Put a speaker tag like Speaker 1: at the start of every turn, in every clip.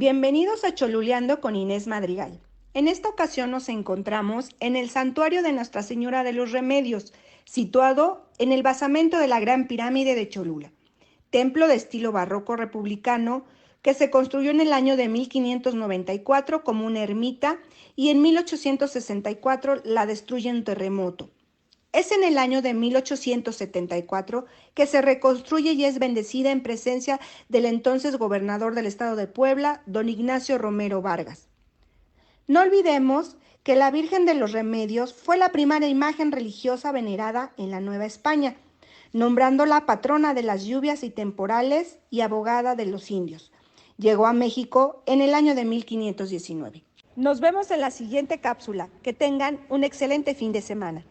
Speaker 1: Bienvenidos a Choluleando con Inés Madrigal. En esta ocasión nos encontramos en el santuario de Nuestra Señora de los Remedios, situado en el basamento de la Gran Pirámide de Cholula, templo de estilo barroco republicano que se construyó en el año de 1594 como una ermita y en 1864 la destruye un terremoto. Es en el año de 1874 que se reconstruye y es bendecida en presencia del entonces gobernador del estado de Puebla, don Ignacio Romero Vargas. No olvidemos que la Virgen de los Remedios fue la primera imagen religiosa venerada en la Nueva España, nombrándola patrona de las lluvias y temporales y abogada de los indios. Llegó a México en el año de 1519. Nos vemos en la siguiente cápsula. Que tengan un excelente fin de semana.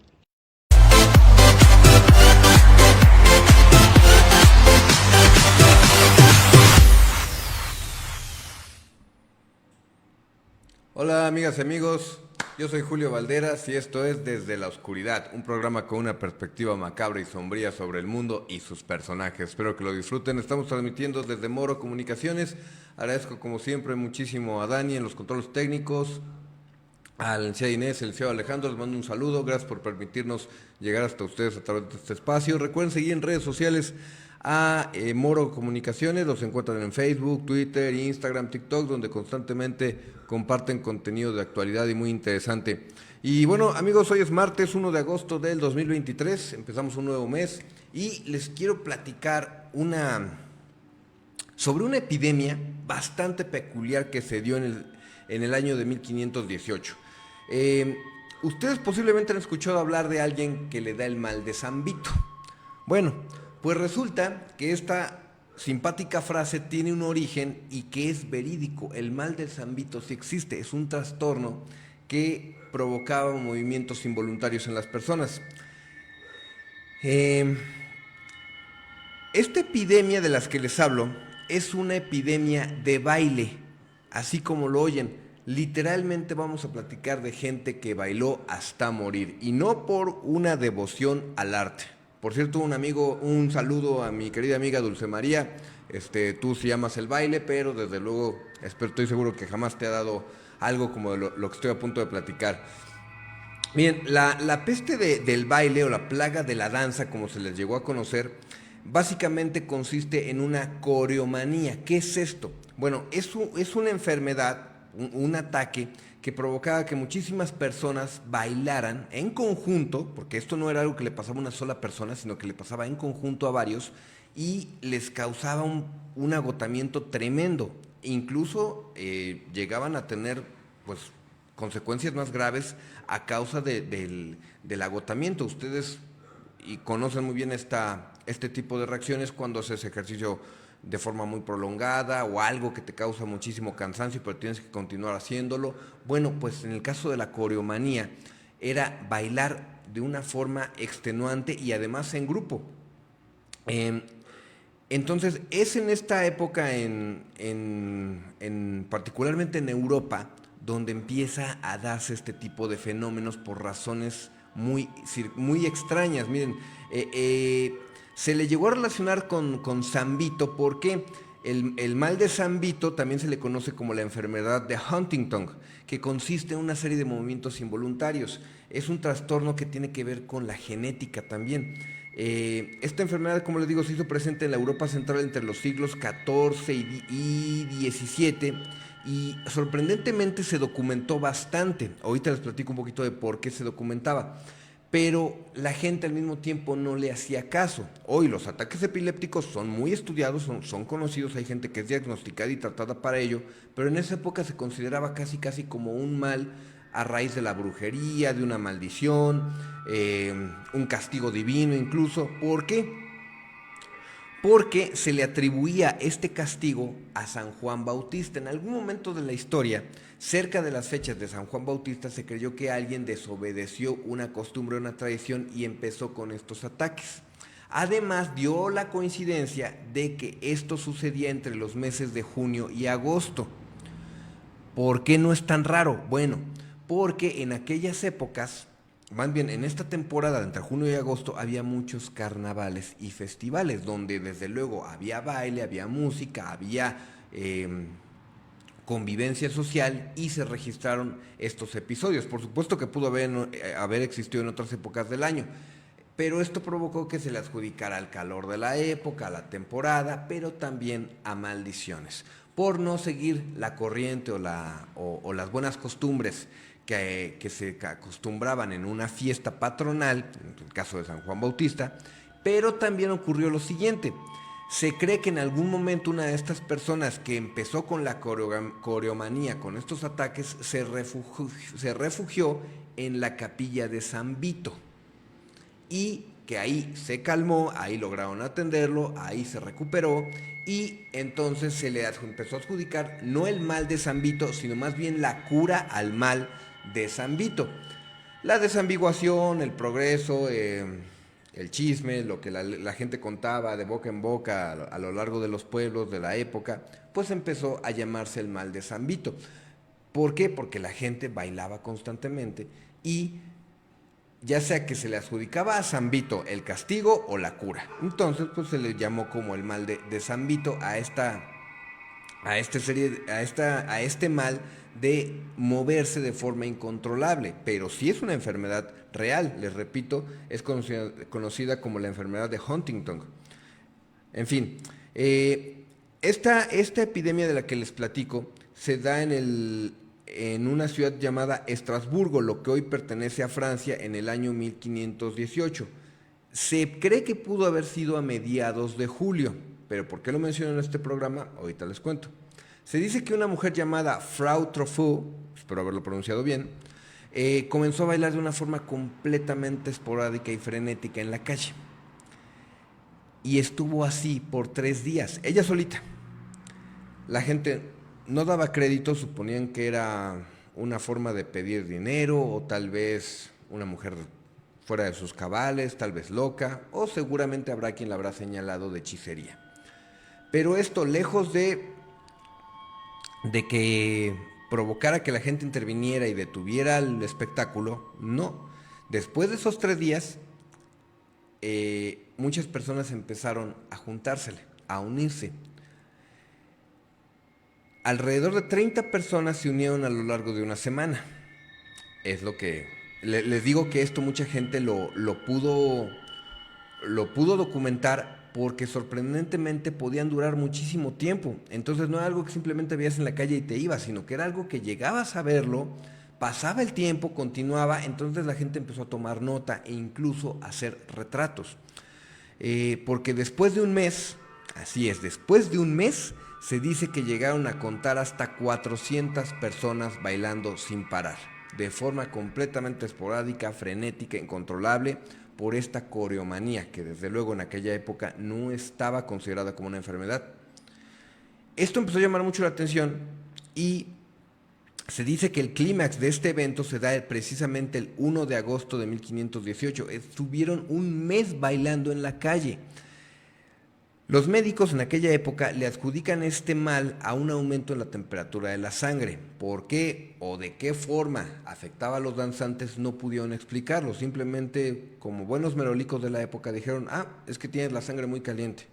Speaker 2: Hola amigas y amigos, yo soy Julio Valderas y esto es Desde la Oscuridad, un programa con una perspectiva macabra y sombría sobre el mundo y sus personajes. Espero que lo disfruten. Estamos transmitiendo desde Moro Comunicaciones. Agradezco como siempre muchísimo a Dani en los controles técnicos, al licenciado Inés, el licenciado Alejandro. Les mando un saludo, gracias por permitirnos llegar hasta ustedes a través de este espacio. Recuerden seguir en redes sociales a Moro Comunicaciones, los encuentran en Facebook, Twitter, Instagram, TikTok, donde constantemente comparten contenido de actualidad y muy interesante. Y bueno, amigos, hoy es martes 1 de agosto del 2023, empezamos un nuevo mes y les quiero platicar sobre una epidemia bastante peculiar que se dio en el año de 1518. Ustedes posiblemente han escuchado hablar de alguien que le da el mal de San Vito. Bueno, pues resulta que esta simpática frase tiene un origen y que es verídico. El mal del San Vito sí existe, es un trastorno que provocaba movimientos involuntarios en las personas. Esta epidemia de las que les hablo es una epidemia de baile, así como lo oyen. Literalmente vamos a platicar de gente que bailó hasta morir y no por una devoción al arte. Por cierto, un saludo a mi querida amiga Dulce María. Tú sí amas el baile, pero desde luego estoy seguro que jamás te ha dado algo como lo que estoy a punto de platicar. Bien, la peste del baile o la plaga de la danza, como se les llegó a conocer, básicamente consiste en una coreomanía. ¿Qué es esto? Bueno, es una enfermedad, un ataque que provocaba que muchísimas personas bailaran en conjunto, porque esto no era algo que le pasaba a una sola persona, sino que le pasaba en conjunto a varios y les causaba un agotamiento tremendo. Incluso llegaban a tener pues consecuencias más graves a causa del agotamiento. Ustedes conocen muy bien este tipo de reacciones cuando haces ejercicio de forma muy prolongada o algo que te causa muchísimo cansancio pero tienes que continuar haciéndolo. Bueno, pues en el caso de la coreomanía era bailar de una forma extenuante y además en grupo. Entonces es en esta época, particularmente en Europa, donde empieza a darse este tipo de fenómenos por razones muy extrañas. Miren, se le llegó a relacionar con San Vito porque el mal de San Vito también se le conoce como la enfermedad de Huntington, que consiste en una serie de movimientos involuntarios. Es un trastorno que tiene que ver con la genética también. Esta enfermedad, como les digo, se hizo presente en la Europa central entre los siglos XIV y XVII y sorprendentemente se documentó bastante. Ahorita les platico un poquito de por qué se documentaba, pero la gente al mismo tiempo no le hacía caso. Hoy los ataques epilépticos son muy estudiados, son conocidos, hay gente que es diagnosticada y tratada para ello, pero en esa época se consideraba casi como un mal a raíz de la brujería, de una maldición, un castigo divino incluso. ¿Por qué? Porque se le atribuía este castigo a San Juan Bautista. En algún momento de la historia, cerca de las fechas de San Juan Bautista, se creyó que alguien desobedeció una costumbre o una tradición y empezó con estos ataques. Además, dio la coincidencia de que esto sucedía entre los meses de junio y agosto. ¿Por qué no es tan raro? Bueno, porque en aquellas épocas, más bien en esta temporada entre junio y agosto, había muchos carnavales y festivales donde desde luego había baile, había música, había convivencia social y se registraron estos episodios. Por supuesto que pudo haber existido en otras épocas del año, pero esto provocó que se le adjudicara al calor de la época, a la temporada, pero también a maldiciones, por no seguir la corriente o las buenas costumbres que se acostumbraban en una fiesta patronal, en el caso de San Juan Bautista. Pero también ocurrió lo siguiente: se cree que en algún momento una de estas personas que empezó con la coreomanía, con estos ataques, se refugió en la capilla de San Vito, y que ahí se calmó, ahí lograron atenderlo, ahí se recuperó, y entonces se le empezó a adjudicar no el mal de San Vito, sino más bien la cura al mal de San Vito. La desambiguación, el progreso, el chisme, lo que la gente contaba de boca en boca a lo largo de los pueblos de la época, pues empezó a llamarse el mal de San Vito. ¿Por qué? Porque la gente bailaba constantemente y ya sea que se le adjudicaba a San Vito el castigo o la cura. Entonces pues se le llamó como el mal de San Vito a este mal de moverse de forma incontrolable, pero sí es una enfermedad real, les repito, es conocida como la enfermedad de Huntington. En fin, esta epidemia de la que les platico se da en una ciudad llamada Estrasburgo, lo que hoy pertenece a Francia, en el año 1518. Se cree que pudo haber sido a mediados de julio, pero ¿por qué lo menciono en este programa? Ahorita les cuento. Se dice que una mujer llamada Frau Truffaut, espero haberlo pronunciado bien, comenzó a bailar de una forma completamente esporádica y frenética en la calle. Y estuvo así por 3 días, ella solita. La gente no daba crédito, suponían que era una forma de pedir dinero, o tal vez una mujer fuera de sus cabales, tal vez loca, o seguramente habrá quien la habrá señalado de hechicería. Pero esto, lejos de que provocara que la gente interviniera y detuviera el espectáculo, no. Después de esos 3 días, muchas personas empezaron a juntársele, a unirse. Alrededor de 30 personas se unieron a lo largo de una semana. Es lo que les digo, que esto mucha gente lo pudo documentar, porque sorprendentemente podían durar muchísimo tiempo. Entonces no era algo que simplemente veías en la calle y te ibas, sino que era algo que llegabas a verlo, pasaba el tiempo, continuaba, entonces la gente empezó a tomar nota e incluso a hacer retratos. Porque después de un mes, así es, después de un mes, se dice que llegaron a contar hasta 400 personas bailando sin parar, de forma completamente esporádica, frenética, incontrolable, por esta coreomanía, que desde luego en aquella época no estaba considerada como una enfermedad. Esto empezó a llamar mucho la atención y se dice que el clímax de este evento se da precisamente el 1 de agosto de 1518. Estuvieron un mes bailando en la calle. Los médicos en aquella época le adjudican este mal a un aumento en la temperatura de la sangre. ¿Por qué o de qué forma afectaba a los danzantes? No pudieron explicarlo. Simplemente, como buenos merolicos de la época, dijeron: es que tienes la sangre muy caliente.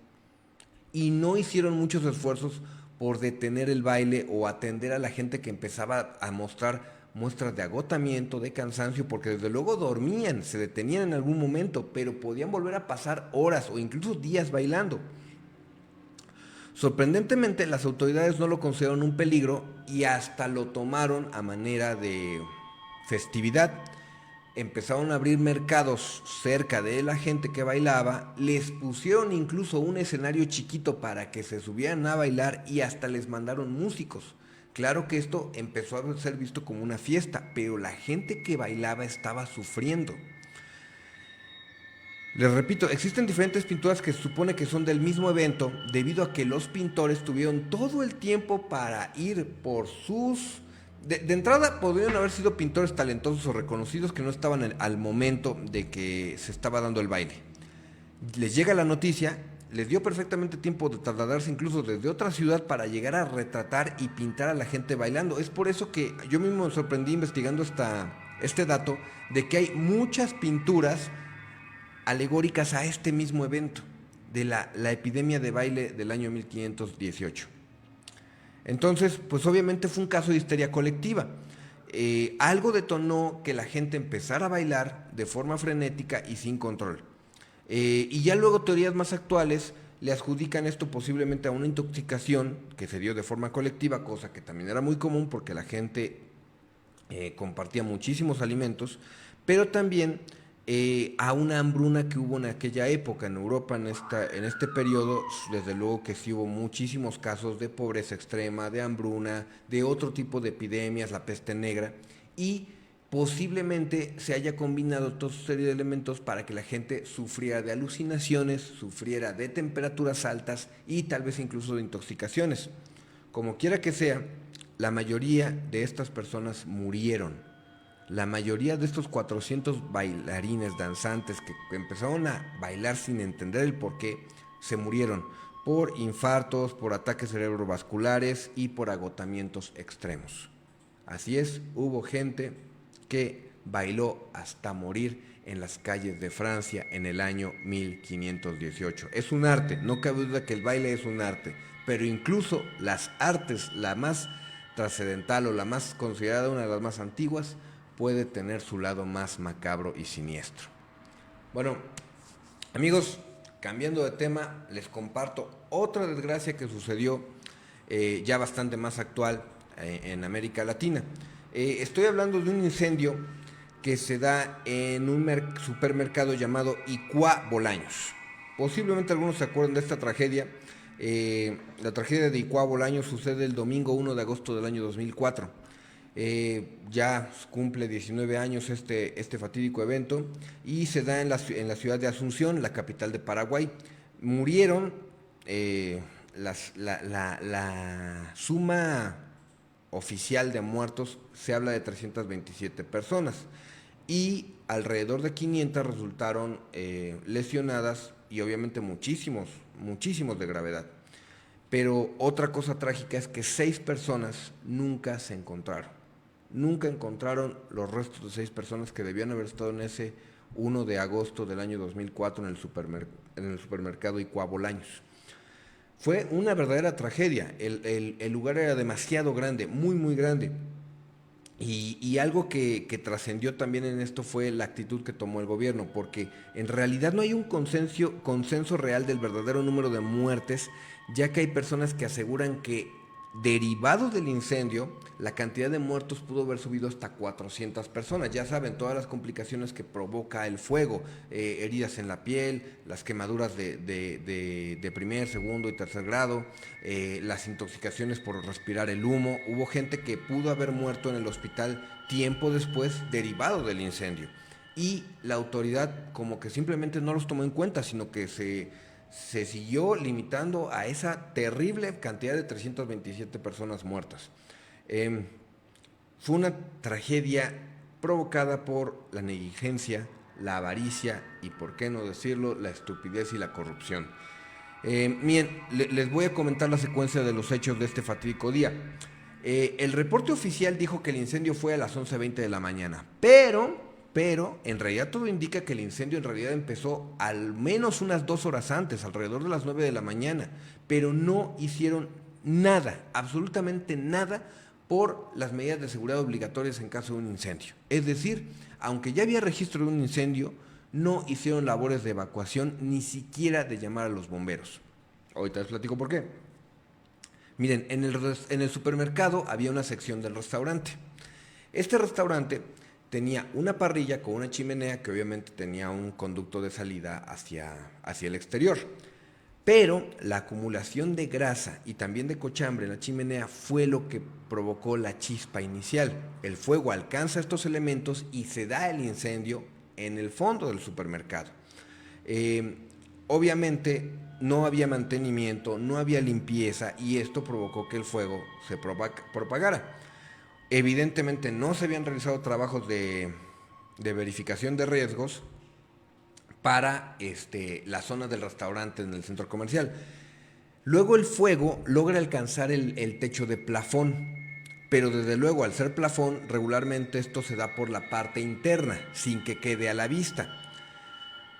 Speaker 2: Y no hicieron muchos esfuerzos por detener el baile o atender a la gente que empezaba a mostrar muestras de agotamiento, de cansancio, porque desde luego dormían, se detenían en algún momento, pero podían volver a pasar horas o incluso días bailando. Sorprendentemente, las autoridades no lo consideraron un peligro y hasta lo tomaron a manera de festividad. Empezaron a abrir mercados cerca de la gente que bailaba, les pusieron incluso un escenario chiquito para que se subieran a bailar y hasta les mandaron músicos. Claro que esto empezó a ser visto como una fiesta, pero la gente que bailaba estaba sufriendo. Les repito, existen diferentes pinturas que se supone que son del mismo evento, debido a que los pintores tuvieron todo el tiempo para ir por sus... De entrada podrían haber sido pintores talentosos o reconocidos que no estaban al momento de que se estaba dando el baile. Les llega la noticia, les dio perfectamente tiempo de trasladarse incluso desde otra ciudad para llegar a retratar y pintar a la gente bailando. Es por eso que yo mismo me sorprendí investigando este dato de que hay muchas pinturas alegóricas a este mismo evento de la epidemia de baile del año 1518. Entonces, pues obviamente fue un caso de histeria colectiva. Algo detonó que la gente empezara a bailar de forma frenética y sin control. Y ya luego teorías más actuales le adjudican esto posiblemente a una intoxicación que se dio de forma colectiva, cosa que también era muy común porque la gente compartía muchísimos alimentos, pero también a una hambruna que hubo en aquella época en Europa, en este periodo. Desde luego que sí hubo muchísimos casos de pobreza extrema, de hambruna, de otro tipo de epidemias, la peste negra, y posiblemente se haya combinado toda una serie de elementos para que la gente sufriera de alucinaciones, sufriera de temperaturas altas y tal vez incluso de intoxicaciones. Como quiera que sea, la mayoría de estas personas murieron. La mayoría de estos 400 bailarines, danzantes que empezaron a bailar sin entender el porqué, se murieron por infartos, por ataques cerebrovasculares y por agotamientos extremos. Así es, hubo gente que bailó hasta morir en las calles de Francia en el año 1518. Es un arte, no cabe duda que el baile es un arte, pero incluso las artes, la más trascendental o la más considerada una de las más antiguas, puede tener su lado más macabro y siniestro. Bueno, amigos, cambiando de tema, les comparto otra desgracia que sucedió ya bastante más actual en América Latina. Estoy hablando de un incendio que se da en un supermercado llamado Icua Bolaños. Posiblemente algunos se acuerdan de esta tragedia. La tragedia de Icua Bolaños sucede el domingo 1 de agosto del año 2004. Ya cumple 19 años este fatídico evento y se da en la ciudad de Asunción, la capital de Paraguay. Murieron la suma oficial de muertos, se habla de 327 personas y alrededor de 500 resultaron lesionadas y obviamente muchísimos de gravedad. Pero otra cosa trágica es que 6 personas nunca se encontraron. Nunca encontraron los restos de 6 personas que debían haber estado en ese 1 de agosto del año 2004 en el supermercado Icua Bolaños. Fue una verdadera tragedia. El lugar era demasiado grande, muy grande. Y algo que trascendió también en esto fue la actitud que tomó el gobierno, porque en realidad no hay un consenso real del verdadero número de muertes, ya que hay personas que aseguran que derivado del incendio, la cantidad de muertos pudo haber subido hasta 400 personas. Ya saben, todas las complicaciones que provoca el fuego, heridas en la piel, las quemaduras de primer, segundo y tercer grado, las intoxicaciones por respirar el humo. Hubo gente que pudo haber muerto en el hospital tiempo después derivado del incendio. Y la autoridad como que simplemente no los tomó en cuenta, sino que se siguió limitando a esa terrible cantidad de 327 personas muertas. Fue una tragedia provocada por la negligencia, la avaricia y, por qué no decirlo, la estupidez y la corrupción. Bien, les voy a comentar la secuencia de los hechos de este fatídico día. El reporte oficial dijo que el incendio fue a las 11:20 de la mañana, pero en realidad todo indica que el incendio en realidad empezó al menos unas 2 horas antes, alrededor de las 9 de la mañana, pero no hicieron nada, absolutamente nada, por las medidas de seguridad obligatorias en caso de un incendio. Es decir, aunque ya había registro de un incendio, no hicieron labores de evacuación, ni siquiera de llamar a los bomberos. Ahorita les platico por qué. Miren, en el supermercado había una sección del restaurante. Este restaurante tenía una parrilla con una chimenea que obviamente tenía un conducto de salida hacia el exterior. Pero la acumulación de grasa y también de cochambre en la chimenea fue lo que provocó la chispa inicial. El fuego alcanza estos elementos y se da el incendio en el fondo del supermercado. Obviamente no había mantenimiento, no había limpieza y esto provocó que el fuego se propagara. Evidentemente no se habían realizado trabajos de verificación de riesgos para la zona del restaurante en el centro comercial. Luego el fuego logra alcanzar el techo de plafón, pero desde luego al ser plafón regularmente esto se da por la parte interna, sin que quede a la vista.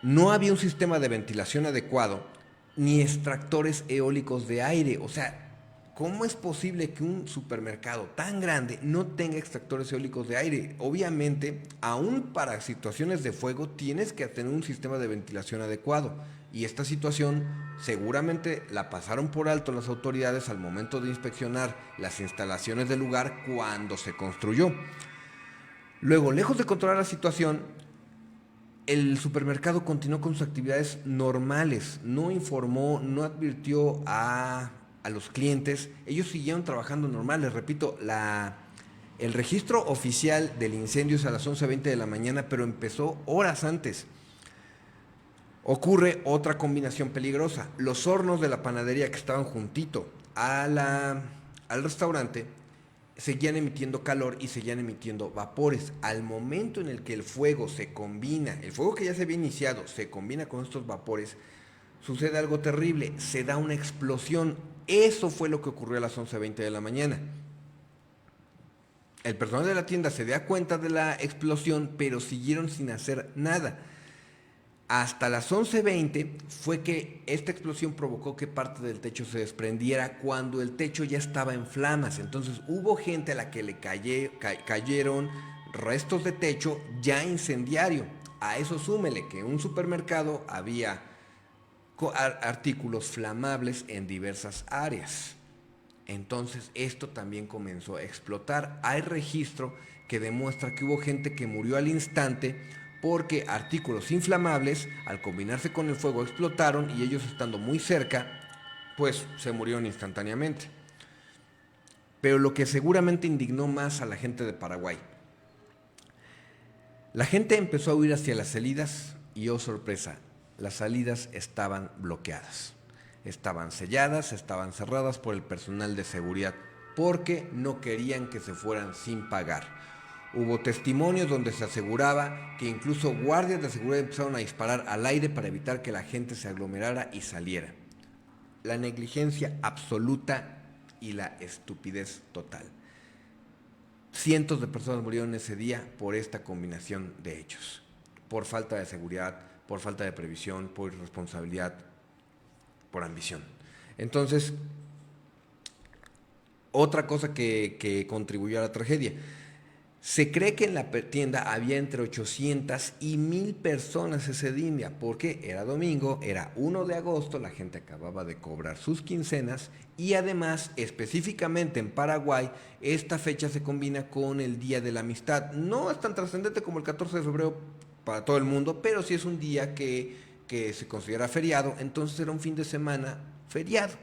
Speaker 2: No había un sistema de ventilación adecuado ni extractores eólicos de aire, o sea, ¿cómo es posible que un supermercado tan grande no tenga extractores eólicos de aire? Obviamente, aún para situaciones de fuego tienes que tener un sistema de ventilación adecuado. Y esta situación seguramente la pasaron por alto las autoridades al momento de inspeccionar las instalaciones del lugar cuando se construyó. Luego, lejos de controlar la situación, el supermercado continuó con sus actividades normales, no informó, no advirtió a los clientes, ellos siguieron trabajando normal. Les repito, el registro oficial del incendio es a las 11:20 de la mañana, pero empezó horas antes. Ocurre otra combinación peligrosa. Los hornos de la panadería que estaban juntito al restaurante seguían emitiendo calor y seguían emitiendo vapores. Al momento en el que el fuego se combina, el fuego que ya se había iniciado, se combina con estos vapores, sucede algo terrible, se da una explosión. Eso fue lo que ocurrió a las 11:20 de la mañana. El personal de la tienda se da cuenta de la explosión, pero siguieron sin hacer nada. Hasta las 11:20 fue que esta explosión provocó que parte del techo se desprendiera cuando el techo ya estaba en flamas. Entonces hubo gente a la que le cayeron restos de techo ya incendiario. A eso súmele que en un supermercado había artículos flamables en diversas áreas. Entonces esto también comenzó a explotar. Hay registro que demuestra que hubo gente que murió al instante porque artículos inflamables al combinarse con el fuego explotaron y ellos estando muy cerca pues se murieron instantáneamente. Pero lo que seguramente indignó más a la gente de Paraguay, la gente empezó a huir hacia las salidas y oh sorpresa, las salidas estaban bloqueadas, estaban selladas, estaban cerradas por el personal de seguridad porque no querían que se fueran sin pagar. Hubo testimonios donde se aseguraba que incluso guardias de seguridad empezaron a disparar al aire para evitar que la gente se aglomerara y saliera. La negligencia absoluta y la estupidez total. Cientos de personas murieron ese día por esta combinación de hechos. Por falta de seguridad, por falta de previsión, por irresponsabilidad, por ambición. Entonces, otra cosa que contribuyó a la tragedia. Se cree que en la tienda había entre 800 y 1000 personas ese día, porque era domingo, era 1 de agosto, la gente acababa de cobrar sus quincenas y además, específicamente en Paraguay, esta fecha se combina con el Día de la Amistad. No es tan trascendente como el 14 de febrero para todo el mundo, pero sí es un día que se considera feriado, entonces era un fin de semana feriado.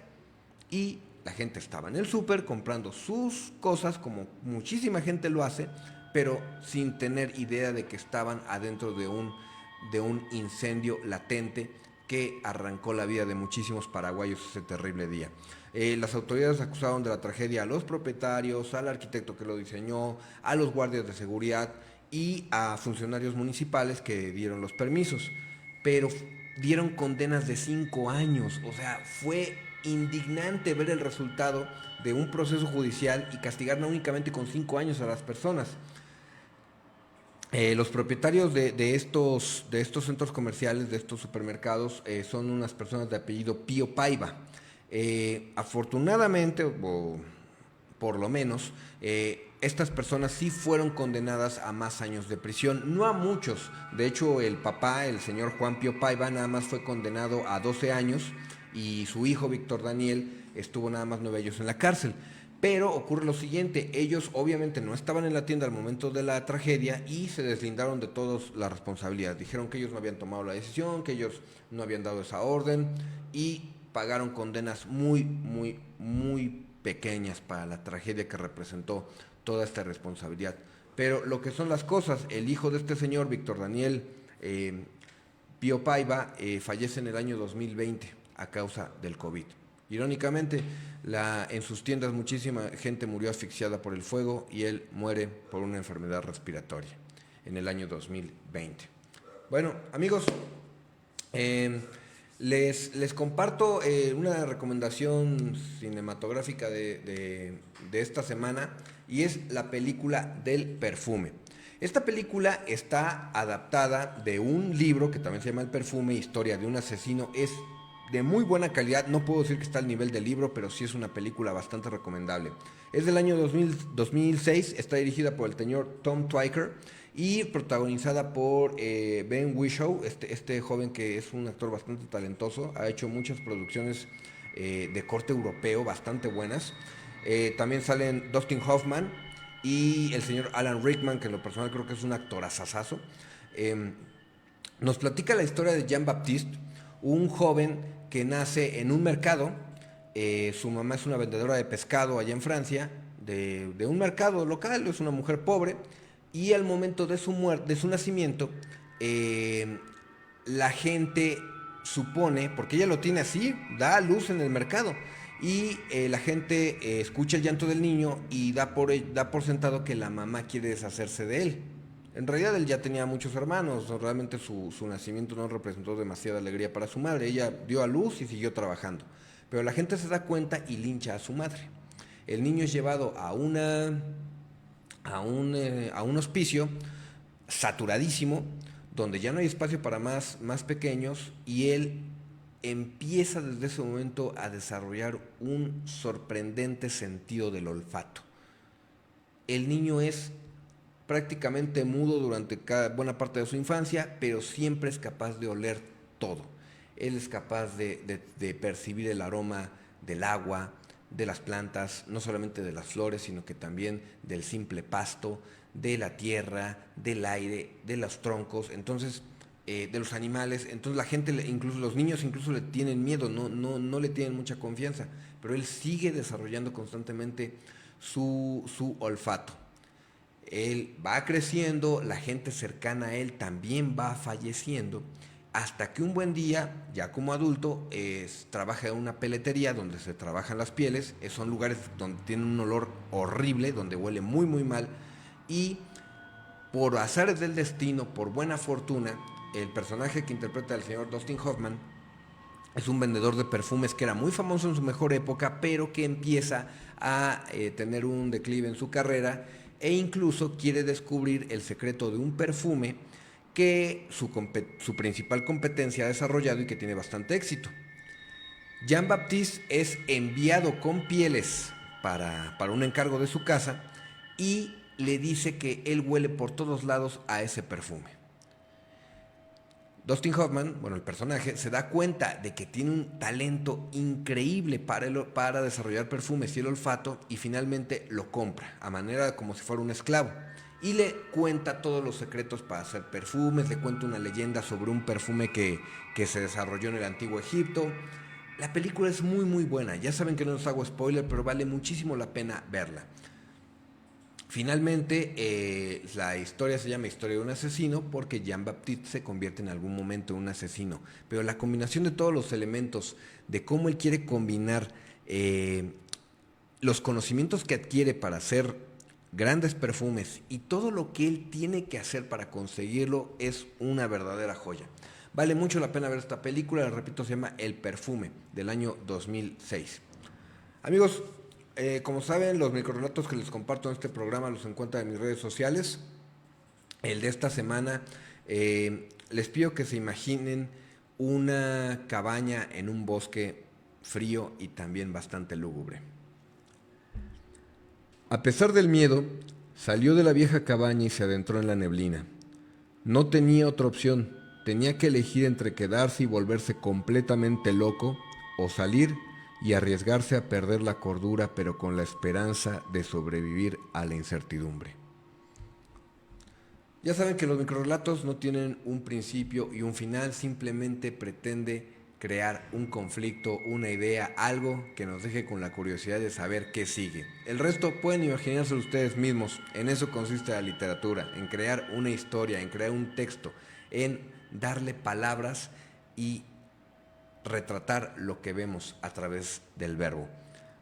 Speaker 2: Y la gente estaba en el súper comprando sus cosas, como muchísima gente lo hace, pero sin tener idea de que estaban adentro de un incendio latente que arrancó la vida de muchísimos paraguayos ese terrible día. Las autoridades acusaron de la tragedia a los propietarios, al arquitecto que lo diseñó, a los guardias de seguridad y a funcionarios municipales que dieron los permisos, pero dieron condenas de 5 años, o sea, fue indignante ver el resultado de un proceso judicial y castigar no únicamente con 5 años a las personas. Los propietarios de estos centros comerciales, de estos supermercados, son unas personas de apellido Pío Paiva. Afortunadamente, o por lo menos, estas personas sí fueron condenadas a más años de prisión, no a muchos. De hecho, el papá, el señor Juan Pío Paiva, nada más fue condenado a 12 años y su hijo, Víctor Daniel, estuvo nada más 9 años en la cárcel. Pero ocurre lo siguiente, ellos obviamente no estaban en la tienda al momento de la tragedia y se deslindaron de toda la responsabilidad. Dijeron que ellos no habían tomado la decisión, que ellos no habían dado esa orden y pagaron condenas muy, muy, muy pequeñas para la tragedia que representó toda esta responsabilidad. Pero lo que son las cosas, el hijo de este señor, Víctor Daniel Pío Paiva, fallece en el año 2020 a causa del COVID. Irónicamente, en sus tiendas muchísima gente murió asfixiada por el fuego y él muere por una enfermedad respiratoria en el año 2020. Bueno, amigos, les comparto una recomendación cinematográfica de esta semana y es la película del perfume. Esta película está adaptada de un libro que también se llama El perfume, historia de un asesino. Es de muy buena calidad. No puedo decir que está al nivel del libro, pero sí es una película bastante recomendable. Es del año 2006, está dirigida por el señor Tom Twyker y protagonizada por Ben Whishaw, este joven que es un actor bastante talentoso. Ha hecho muchas producciones de corte europeo bastante buenas. También salen Dustin Hoffman y el señor Alan Rickman, que en lo personal creo que es un actor asasazo. Nos platica la historia de Jean-Baptiste, un joven que nace en un mercado. Su mamá es una vendedora de pescado allá en Francia, de un mercado local, es una mujer pobre, y al momento de su nacimiento, la gente supone, porque ella lo tiene así, da a luz en el mercado, y la gente escucha el llanto del niño y da por sentado que la mamá quiere deshacerse de él. En realidad él ya tenía muchos hermanos, realmente su nacimiento no representó demasiada alegría para su madre. Ella dio a luz y siguió trabajando. Pero la gente se da cuenta y lincha a su madre. El niño es llevado a un hospicio saturadísimo, donde ya no hay espacio para más pequeños, y él empieza desde ese momento a desarrollar un sorprendente sentido del olfato. El niño es prácticamente mudo durante buena parte de su infancia, pero siempre es capaz de oler todo. Él es capaz de percibir el aroma del agua, de las plantas, no solamente de las flores, sino que también del simple pasto, de la tierra, del aire, de los troncos, entonces de los animales. Entonces la gente, incluso los niños, incluso le tienen miedo, no le tienen mucha confianza, pero él sigue desarrollando constantemente su olfato. Él va creciendo, la gente cercana a él también va falleciendo, hasta que un buen día, ya como adulto, trabaja en una peletería donde se trabajan las pieles. Son lugares donde tienen un olor horrible, donde huele muy muy mal, y por azares del destino, por buena fortuna, el personaje que interpreta el señor Dustin Hoffman es un vendedor de perfumes que era muy famoso en su mejor época, pero que empieza a tener un declive en su carrera, e incluso quiere descubrir el secreto de un perfume que su principal competencia ha desarrollado y que tiene bastante éxito. Jean-Baptiste es enviado con pieles para un encargo de su casa, y le dice que él huele por todos lados a ese perfume. Dustin Hoffman, el personaje, se da cuenta de que tiene un talento increíble para desarrollar perfumes y el olfato, y finalmente lo compra, a manera como si fuera un esclavo. Y le cuenta todos los secretos para hacer perfumes, le cuenta una leyenda sobre un perfume que se desarrolló en el antiguo Egipto. La película es muy muy buena, ya saben que no les hago spoiler, pero vale muchísimo la pena verla. Finalmente, la historia se llama Historia de un asesino porque Jean-Baptiste se convierte en algún momento en un asesino. Pero la combinación de todos los elementos, de cómo él quiere combinar los conocimientos que adquiere para hacer grandes perfumes y todo lo que él tiene que hacer para conseguirlo, es una verdadera joya. Vale mucho la pena ver esta película, les repito, se llama El Perfume, del año 2006. Amigos, como saben, los microrelatos que les comparto en este programa los encuentran en mis redes sociales. El de esta semana, les pido que se imaginen una cabaña en un bosque frío y también bastante lúgubre. A pesar del miedo, salió de la vieja cabaña y se adentró en la neblina. No tenía otra opción, tenía que elegir entre quedarse y volverse completamente loco, o salir y arriesgarse a perder la cordura, pero con la esperanza de sobrevivir a la incertidumbre. Ya saben que los microrelatos no tienen un principio y un final, simplemente pretende crear un conflicto, una idea, algo que nos deje con la curiosidad de saber qué sigue. El resto pueden imaginárselo ustedes mismos. En eso consiste la literatura, en crear una historia, en crear un texto, en darle palabras y retratar lo que vemos a través del verbo.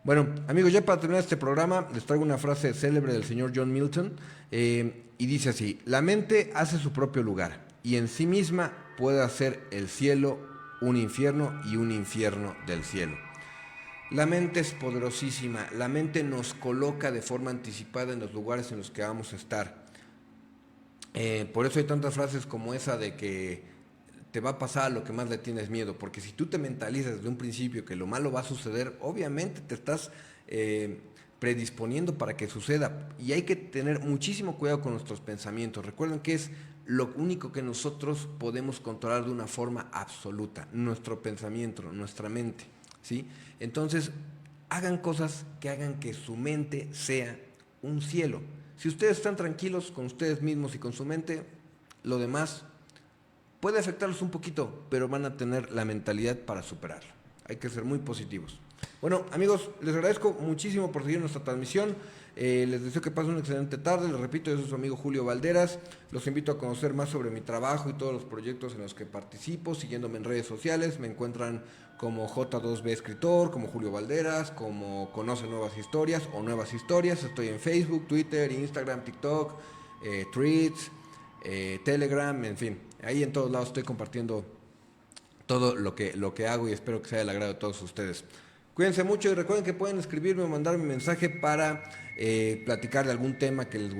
Speaker 2: Bueno, amigos, ya para terminar este programa les traigo una frase célebre del señor John Milton, y dice así: la mente hace su propio lugar y en sí misma puede hacer el cielo un infierno y un infierno del cielo. La mente es poderosísima, la mente nos coloca de forma anticipada en los lugares en los que vamos a estar. Por eso hay tantas frases como esa de que te va a pasar a lo que más le tienes miedo, porque si tú te mentalizas desde un principio que lo malo va a suceder, obviamente te estás predisponiendo para que suceda, y hay que tener muchísimo cuidado con nuestros pensamientos. Recuerden que es lo único que nosotros podemos controlar de una forma absoluta, nuestro pensamiento, nuestra mente, ¿sí? Entonces, hagan cosas que hagan que su mente sea un cielo. Si ustedes están tranquilos con ustedes mismos y con su mente, lo demás puede afectarlos un poquito, pero van a tener la mentalidad para superarlo. Hay que ser muy positivos. Bueno, amigos, les agradezco muchísimo por seguir nuestra transmisión. Les deseo que pasen una excelente tarde. Les repito, yo soy su amigo Julio Valderas. Los invito a conocer más sobre mi trabajo y todos los proyectos en los que participo, siguiéndome en redes sociales. Me encuentran como J2B Escritor, como Julio Valderas, como Conoce Nuevas Historias o Nuevas Historias. Estoy en Facebook, Twitter, Instagram, TikTok, Threads, Telegram, en fin. Ahí en todos lados estoy compartiendo todo lo que hago, y espero que sea del agrado de todos ustedes. Cuídense mucho y recuerden que pueden escribirme o mandarme un mensaje para platicar de algún tema que les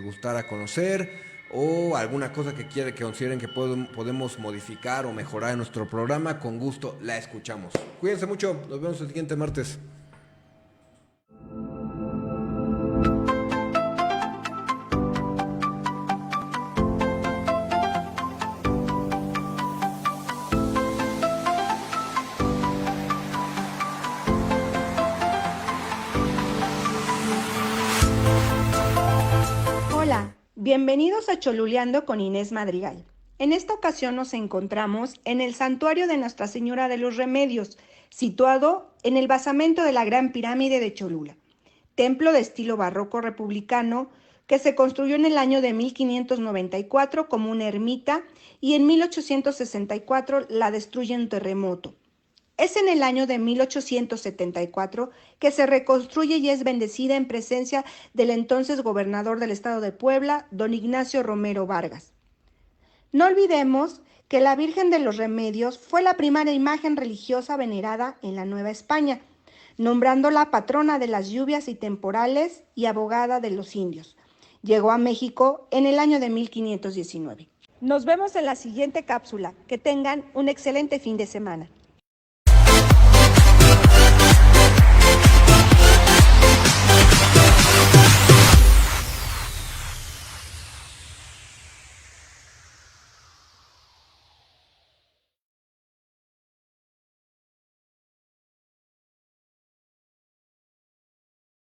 Speaker 2: gustara conocer, o alguna cosa que consideren que podemos modificar o mejorar en nuestro programa. Con gusto la escuchamos. Cuídense mucho, nos vemos el siguiente martes.
Speaker 1: Hola, bienvenidos a Choluleando con Inés Madrigal. En esta ocasión nos encontramos en el santuario de Nuestra Señora de los Remedios, situado en el basamento de la Gran Pirámide de Cholula, templo de estilo barroco republicano que se construyó en el año de 1594 como una ermita y en 1864 la destruye un terremoto. Es en el año de 1874 que se reconstruye y es bendecida en presencia del entonces gobernador del estado de Puebla, don Ignacio Romero Vargas. No olvidemos que la Virgen de los Remedios fue la primera imagen religiosa venerada en la Nueva España, nombrándola patrona de las lluvias y temporales y abogada de los indios. Llegó a México en el año de 1519. Nos vemos en la siguiente cápsula. Que tengan un excelente fin de semana.